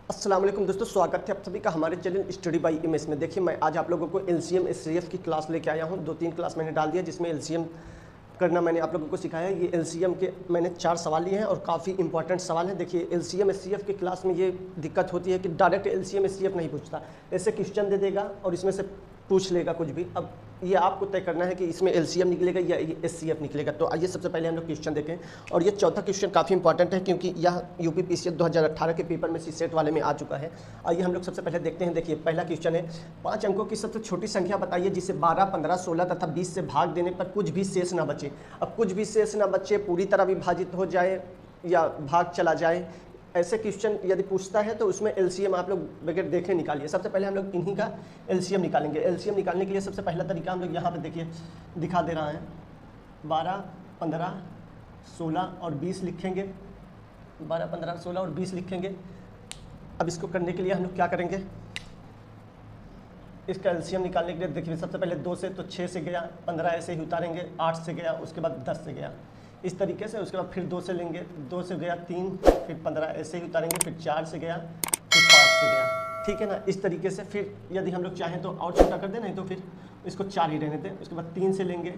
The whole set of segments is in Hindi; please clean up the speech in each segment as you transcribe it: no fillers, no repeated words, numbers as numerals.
अस्सलाम वालेकुम दोस्तों, स्वागत है आप सभी का हमारे चैनल स्टडी बाय एमएस में। देखिए मैं आज आप लोगों को एलसीएम एचसीएफ की क्लास लेके आया हूँ। 2-3 क्लास मैंने डाल दिया जिसमें एलसीएम करना मैंने आप लोगों को सिखाया है। ये एलसीएम के मैंने 4 सवाल लिए हैं और काफ़ी इंपॉर्टेंट सवाल हैं। देखिए एलसीएम एचसीएफ की क्लास में ये दिक्कत होती है कि डायरेक्ट एलसीएम एचसीएफ नहीं पूछता, ऐसे क्वेश्चन दे देगा और इसमें से पूछ लेगा कुछ भी। अब ये आपको तय करना है कि इसमें एलसीएम निकलेगा या एचसीएफ निकलेगा। तो आइए सबसे पहले हम लोग क्वेश्चन देखें और ये चौथा क्वेश्चन काफ़ी इंपॉर्टेंट है क्योंकि यह यूपीपीसीएल 2018 के पेपर में सीसेट वाले में आ चुका है। आइए हम लोग सबसे पहले देखते हैं। देखिए पहला क्वेश्चन है, 5 अंकों की सबसे छोटी संख्या बताइए जिसे 12, 15, 16 तथा 20 से भाग देने पर कुछ भी शेष ना बचे। अब कुछ भी शेष ना बचे, पूरी तरह विभाजित हो जाए या भाग चला जाए, ऐसे क्वेश्चन यदि पूछता है तो उसमें एलसीएम आप लोग बगैर देखे निकालिए। सबसे पहले हम लोग इन्हीं का एलसीएम निकालेंगे। एलसीएम निकालने के लिए सबसे पहला तरीका हम लोग यहाँ पे देखिए दिखा दे रहा है। 12, 15, 16 और 20 लिखेंगे। 12, 15, 16 और 20 लिखेंगे। अब इसको करने के लिए हम लोग क्या करेंगे, इसका एलसीएम निकालने के लिए देखिए सबसे पहले 2 से तो 6 से गया, 15 ऐसे ही उतारेंगे, 8 से गया, उसके बाद 10 से गया, इस तरीके से। उसके बाद फिर 2 से लेंगे, 2 से गया 3, फिर 15 ऐसे ही उतारेंगे, फिर 4 से गया, फिर 5 से गया। ठीक है ना, इस तरीके से। फिर यदि हम लोग चाहें तो और छोटा कर दें, नहीं तो फिर इसको 4 ही रहने दें। उसके बाद 3 से लेंगे,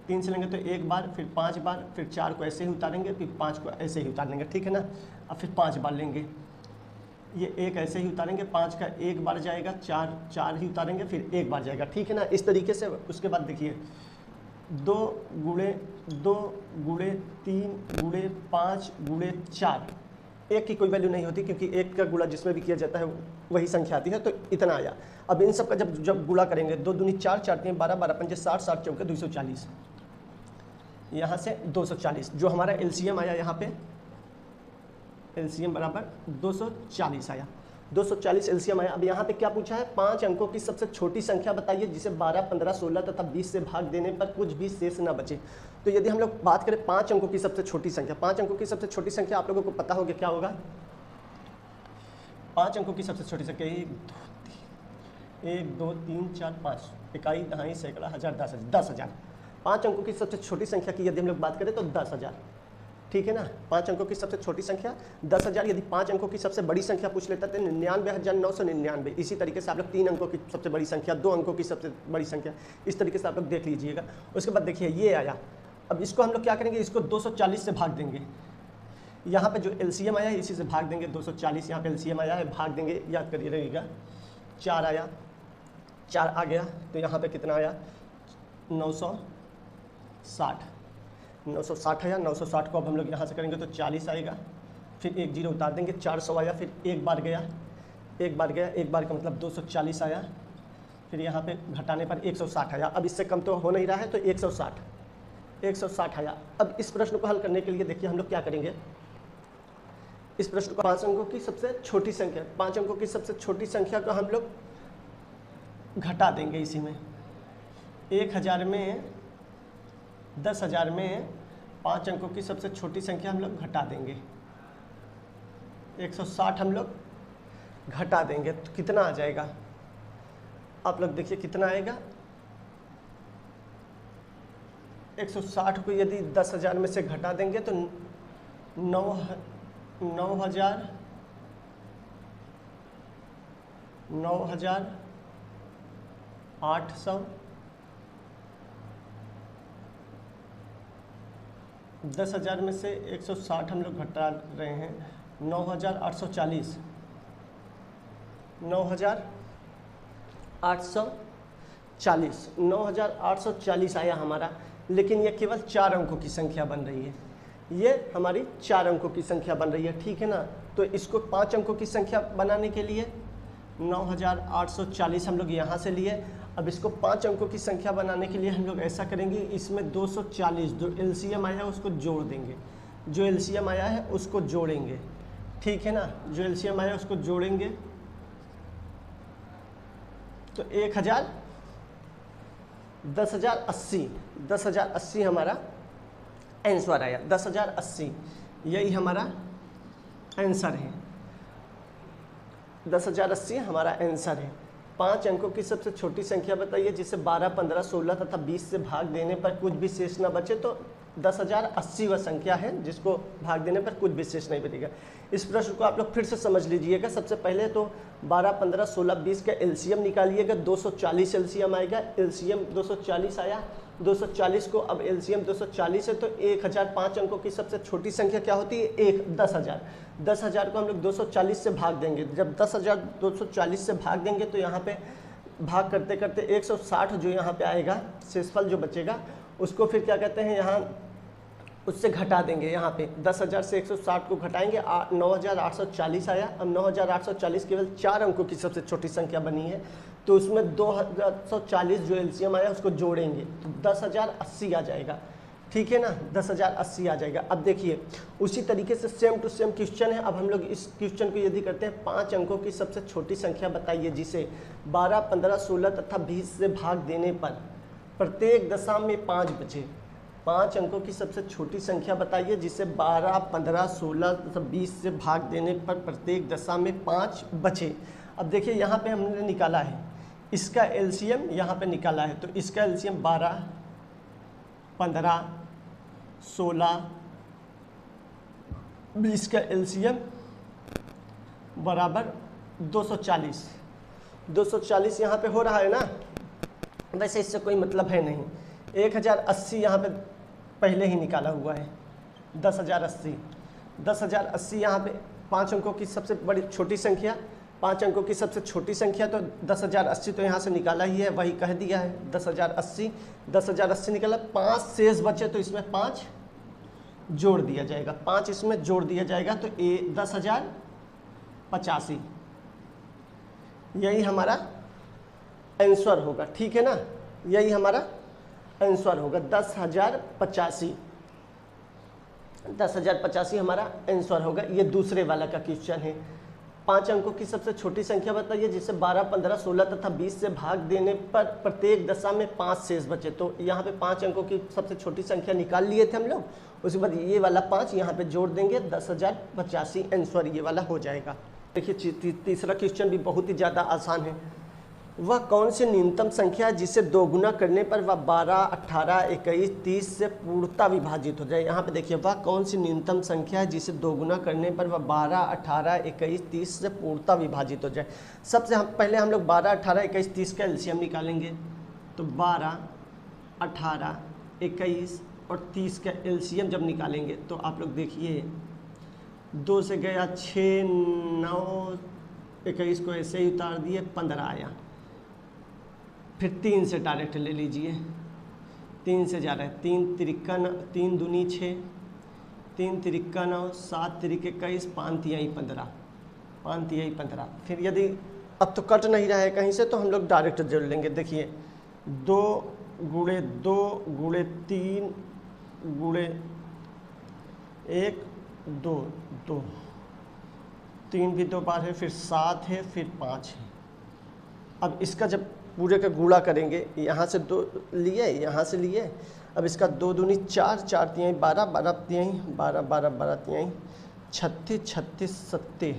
3 से लेंगे तो 1 बार, फिर 5 बार, फिर 4 को ऐसे ही उतारेंगे, फिर 5 को ऐसे ही उतार लेंगे। ठीक है ना, अब फिर 5 बार लेंगे, ये 1 ऐसे ही उतारेंगे, 5 का 1 बार जाएगा, 4 ही उतारेंगे, फिर 1 बार जाएगा। ठीक है ना, इस तरीके से। उसके बाद देखिए 2 गुणे 2 गुणे 3 गुणे 5 गुणे 4, 1 की कोई वैल्यू नहीं होती क्योंकि 1 का गुणा जिसमें भी किया जाता है वही संख्या आती है। तो इतना आया। अब इन सब का जब गुणा करेंगे, 2 दूनी 4, 4 3 12, 12 पंजे 60, 60 चौके 240, यहाँ से 240 जो हमारा एलसीएम आया, यहाँ पे एलसीएम बराबर 240 आया। 240 एलसीएम आया। अब यहाँ पे क्या पूछा है, 5 अंकों की सबसे छोटी संख्या बताइए जिसे 12, 15, 16 तथा 20 से भाग देने पर कुछ भी शेष ना बचे। तो यदि हम लोग बात करें 5 अंकों की सबसे छोटी संख्या, 5 अंकों की सबसे छोटी संख्या आप लोगों को पता होगा क्या होगा। 5 अंकों की सबसे छोटी संख्या 1 2 3 4 5, इकाई, दहाई, सैकड़ा, हजार, 10,000। 5 अंकों की सबसे छोटी संख्या की यदि हम लोग बात करें तो 10,000। ठीक है ना, 5 अंकों की सबसे छोटी संख्या 10,000। यदि 5 अंकों की सबसे बड़ी संख्या पूछ लेता तो 99,999। इसी तरीके से आप लोग 3 अंकों की सबसे बड़ी संख्या, 2 अंकों की सबसे बड़ी संख्या, इस तरीके से आप लोग देख लीजिएगा। उसके बाद देखिए ये आया। अब इसको हम लोग क्या करेंगे, इसको 240 से भाग देंगे। यहाँ पे जो एलसीएम आया है इसी से भाग देंगे। 240 यहाँ पे एलसीएम आया है, भाग देंगे, याद करिए रहेगा। 4 आया, 4 आ गया तो यहाँ पे कितना आया, 960 आया। 960 को अब हम लोग यहाँ से करेंगे तो 40 आएगा, फिर 1 0 उतार देंगे, 400 आया, फिर 1 बार गया, 1 बार गया, 1 बार का मतलब 240 आया, फिर यहाँ पे घटाने पर 160 आया। अब इससे कम तो हो नहीं रहा है तो 160 आया। अब इस प्रश्न को हल करने के लिए देखिए हम लोग क्या करेंगे, इस प्रश्न को 5 अंकों की सबसे छोटी संख्या, 5 अंकों की सबसे छोटी संख्या को हम लोग घटा देंगे इसी में। 1000 में 10,000 में 5 अंकों की सबसे छोटी संख्या हम लोग घटा देंगे। 160 हम लोग घटा देंगे तो कितना आ जाएगा, आप लोग देखिए कितना आएगा। 160 को यदि 10,000 में से घटा देंगे तो 9,800, 10,000 में से 160 हम लोग घटा रहे हैं, 9,840, 9,840 आया हमारा। लेकिन ये केवल 4 अंकों की संख्या बन रही है, ये हमारी 4 अंकों की संख्या बन रही है। ठीक है ना, तो इसको 5 अंकों की संख्या बनाने के लिए 9,840 हम लोग यहाँ से लिए। अब इसको 5 अंकों की संख्या बनाने के लिए हम लोग ऐसा करेंगे, इसमें 240 जो एलसीएम आया है उसको जोड़ देंगे, जो एलसीएम आया है उसको जोड़ेंगे। ठीक है ना, जो एलसीएम आया है उसको जोड़ेंगे तो 10,080 हमारा आंसर आया। 10,080 यही हमारा आंसर है। 10,080 हमारा आंसर है। 5 अंकों की सबसे छोटी संख्या बताइए जिसे 12, 15, 16 तथा 20 से भाग देने पर कुछ भी शेष ना बचे। तो 10,080 वह संख्या है जिसको भाग देने पर कुछ विशेष नहीं बनेगा। इस प्रश्न को आप लोग फिर से समझ लीजिएगा। सबसे पहले तो 12, 15, 16, 20 का एलसीएम निकालिएगा। 240 एलसीएम आएगा। एलसीएम 240 आया। 240 को अब एलसीएम 240 है तो 1000 5 अंकों की सबसे छोटी संख्या क्या होती है? 10,000। 10,000 को हम लोग 240 से भाग देंगे। जब 10,000 240 से भाग देंगे तो यहाँ पे भाग करते करते 160 जो यहाँ पे आएगा, शेषफल जो बचेगा उसको फिर क्या कहते हैं, यहाँ उससे घटा देंगे। यहाँ पे 10,000 से 160 को घटाएंगे, 9,840 आया। अब 9,840 केवल 4 अंकों की सबसे छोटी संख्या बनी है तो उसमें 2,140 जो एलसीएम आया उसको जोड़ेंगे तो 10,080 आ जाएगा। ठीक है ना, 10,080 आ जाएगा। अब देखिए उसी तरीके से सेम टू सेम क्वेश्चन है। अब हम लोग इस क्वेश्चन को यदि करते हैं, 5 अंकों की सबसे छोटी संख्या बताइए जिसे 12, 15, 16 तथा 20 से भाग देने पर प्रत्येक दशा में 5 बचे। 5 अंकों की सबसे छोटी संख्या बताइए जिसे 12, 15, 16 तथा 20 से भाग देने पर प्रत्येक दशा में 5 बचे। अब देखिए यहाँ पे हमने निकाला है इसका एलसीएम, यहाँ पे निकाला है तो इसका एलसीएम 12, 15, 16, 20 का एलसीएम बराबर 240। 240 यहाँ पे हो रहा है ना, वैसे इससे कोई मतलब है नहीं। 1080 यहाँ पे पहले ही निकाला हुआ है। 10,080 10,080 यहाँ पे 5 अंकों की सबसे बड़ी छोटी संख्या, 5 अंकों की सबसे छोटी संख्या तो 10,080 तो यहाँ से निकाला ही है, वही कह दिया है। 10,080 निकाला, 5 शेष बचे तो इसमें 5 जोड़ दिया जाएगा। 5 इसमें जोड़ दिया जाएगा तो 10,085 यही हमारा आंसर होगा। ठीक है ना, यही हमारा आंसर होगा। 10,085 हमारा आंसर होगा। ये दूसरे वाला का क्वेश्चन है। 5 अंकों की सबसे छोटी संख्या बताइए जिसे 12, 15, 16 तथा 20 से भाग देने पर प्रत्येक दशा में 5 शेष बचे। तो यहाँ पे 5 अंकों की सबसे छोटी संख्या निकाल लिए थे हम लोग, उसके बाद ये वाला 5 यहाँ पे जोड़ देंगे, 10,085 आंसर ये वाला हो जाएगा। देखिए तीसरा क्वेश्चन भी बहुत ही ज़्यादा आसान है। वह कौन सी न्यूनतम संख्या है जिसे 2 गुना करने पर वह 12, 18, 21, 30 से पूर्णतः विभाजित हो जाए। यहाँ पे देखिए वह कौन सी न्यूनतम संख्या है जिसे 2 गुना करने पर वह 12, 18, 21, 30 से पूर्णतः विभाजित हो जाए। सबसे पहले हम लोग 12, 18, 21, 30 का एलसीएम निकालेंगे तो 12, 18, 21 और 30 का एलसीएम जब निकालेंगे तो आप लोग देखिए 2 से गया 6, 9, 21 को ऐसे ही उतार दिए, 15 आया। फिर 3 से डायरेक्ट ले लीजिए, 3 से जा रहा है, 3 तिरिक्का 3 दूनी 6, 3 तिरिक्का 9, 7 तिरिक 21, 5 तिहाई 15, 5 तिहाई 15। फिर यदि अब तो कट नहीं रहा है कहीं से तो हम लोग डायरेक्ट जोड़ लेंगे। देखिए 2 गुणे 2 गुणे 3 गुणे 1 2 2, 3 भी 2 बार है, फिर 7 है, फिर 5 है। अब इसका जब पूरे का गुणा करेंगे, यहाँ से 2 लिए, यहाँ से लिए, अब इसका 2 दूनी 4, 4 तिहाई 12, 12 तिहाई 12, 12 12 तिहाई 36, 36 7,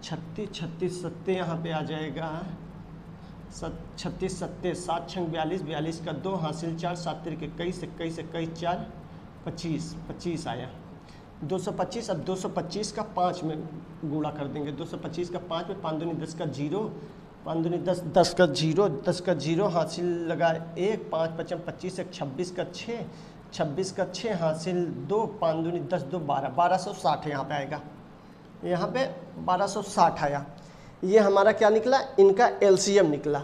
36 36 7 यहाँ पे आ जाएगा 36 7, 7 छंग 42, 42 का 2 हासिल 4, 7 तिरिक 21, 21 21 4 25, 25 आया 225। अब 225 का 5 में गुणा कर देंगे। 225 का 5 में 5 दूनी 10 का 0, 5 दूनी 10, 10 का 0, 10 का 0 हासिल लगा 1, 5 5 25 1 26 का 6, 26 का 6 हासिल 2, 5 दूनी 10 2 12, 1260 यहाँ पे आएगा। यहाँ पे 1260 आया। ये हमारा क्या निकला? इनका एलसीएम निकला।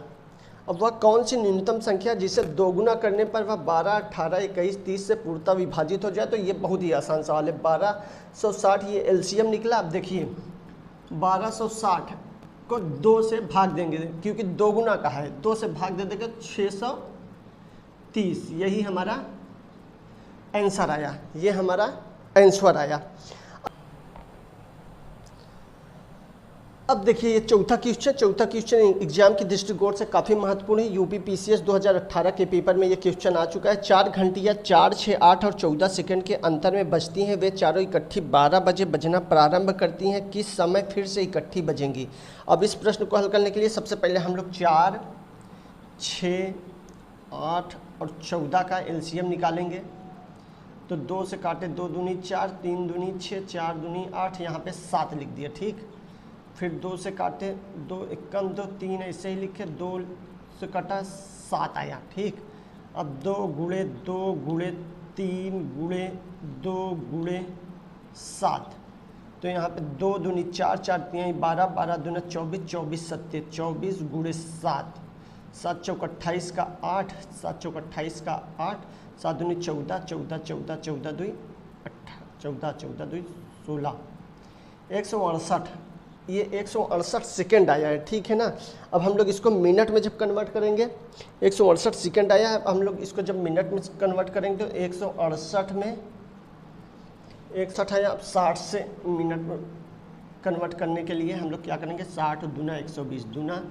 अब वह कौन सी न्यूनतम संख्या जिसे 2 गुना करने पर वह 12, 18, 21, 30 से पूर्णतः विभाजित हो जाए? तो ये बहुत ही आसान सवाल है। 1260 ये एलसीएम निकला। अब देखिए 1260 को 2 से भाग देंगे क्योंकि 2 गुना का है, 2 से भाग दे देंगे 630। यही हमारा आंसर आया, ये हमारा आंसर आया। अब देखिए ये चौथा क्वेश्चन एग्जाम की दृष्टिकोण से काफ़ी महत्वपूर्ण है। यूपी पीसीएस 2018 के पेपर में ये क्वेश्चन आ चुका है। 4 घंटियाँ 4, 6, 8 और 14 सेकंड के अंतर में बजती हैं। वे चारों इकट्ठी 12 बजे बजना प्रारंभ करती हैं। किस समय फिर से इकट्ठी बजेंगी? अब इस प्रश्न को हल करने के लिए सबसे पहले हम लोग 4, 6, 8 और 14 का एलसीएम निकालेंगे। तो 2 से काटे 2 दूनी 4, 3 दूनी 6, 4 दूनी 8, यहाँ पे 7 लिख दिया। ठीक, फिर 2 से काटे 2 1 2 3 ऐसे ही लिखे, 2 से काटा 7 आया। ठीक, अब 2 गुणे 2 गुणे 3 गुणे 2 गुणे 7, तो यहाँ पे 2 दूनी 4, 4 3 12, 12 दूना 24, 24 सत्ते 24 गुणे 7, 7 चौक 28 का 8, 7 चौक 28 का 8, 7 दूनी 14, 14 14 14 2 14 14 2 16, 168। ये 168 सेकेंड आया है। ठीक है ना। अब हम लोग इसको मिनट में जब कन्वर्ट करेंगे, 168 सेकेंड आया है, अब हम लोग इसको जब मिनट में कन्वर्ट करेंगे तो 168 में 61 आया। अब 60 से मिनट में कन्वर्ट करने के लिए हम लोग क्या करेंगे, 60 दूना 120, दूना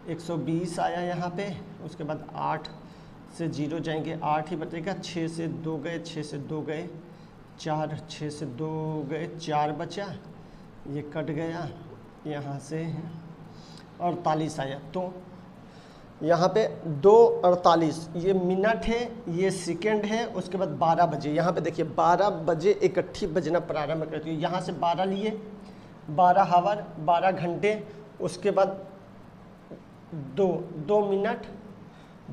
120 आया यहाँ पे। उसके बाद 8 से 0 जाएंगे, 8 ही बचेगा, 6 से 2 गए, 6 से 2 गए 4, 6 से 2 गए 4 बचा, ये कट गया, यहाँ से 48 आया। तो यहाँ पे 2:48 ये मिनट है, ये सेकेंड है। उसके बाद 12 बजे, यहाँ पे देखिए 12 बजे इकट्ठी बजना प्रारंभ करती है। यहाँ से 12 लिए, 12 हावर 12 घंटे, उसके बाद 2 मिनट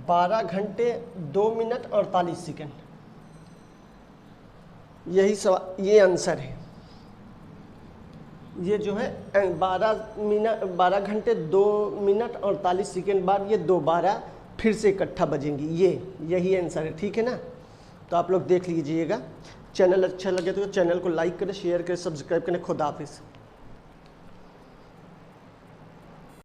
12 घंटे 2 मिनट 48 सेकेंड। यही सवाल, ये आंसर है। ये जो है 12 घंटे 2 मिनट 48 सेकेंड बाद ये दोबारा फिर से इकट्ठा बजेंगी, यही आंसर है। ठीक है ना। तो आप लोग देख लीजिएगा। चैनल अच्छा लगे तो चैनल को लाइक करें, शेयर करें, सब्सक्राइब करें। खुदा हाफिज़।